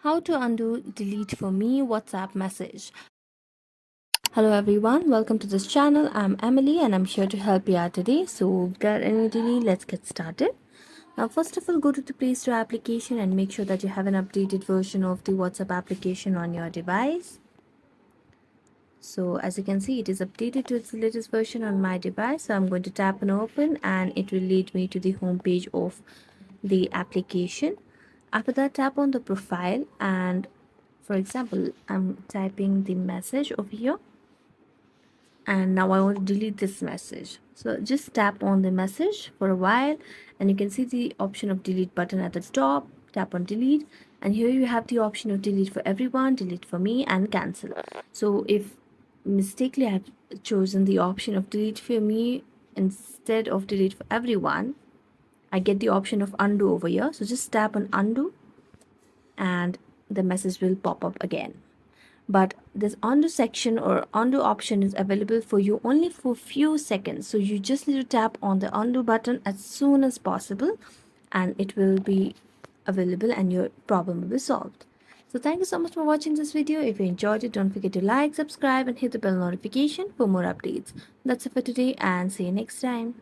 How to undo delete for me WhatsApp message. Hello everyone, welcome to this channel. I'm Emily and I'm here to help you out today. So without any delay, let's get started. Now first of all, go to the Play Store application and make sure that you have an updated version of the WhatsApp application on your device. So as you can see, it is updated to its latest version on my device. So I'm going to tap on open and it will lead me to the home page of the application. After that, tap on the profile and for example, I'm typing the message over here and now I want to delete this message. So just tap on the message for a while and you can see the option of delete button at the top. Tap on delete and here you have the option of delete for everyone, delete for me and cancel. So if mistakenly I have chosen the option of delete for me instead of delete for everyone, I get the option of undo over here. So just tap on undo and the message will pop up again. But this undo section or undo option is available for you only for few seconds. So you just need to tap on the undo button as soon as possible and it will be available and your problem will be solved. So thank you so much for watching this video. If you enjoyed it, don't forget to like, subscribe and hit the bell notification for more updates. That's it for today and see you next time.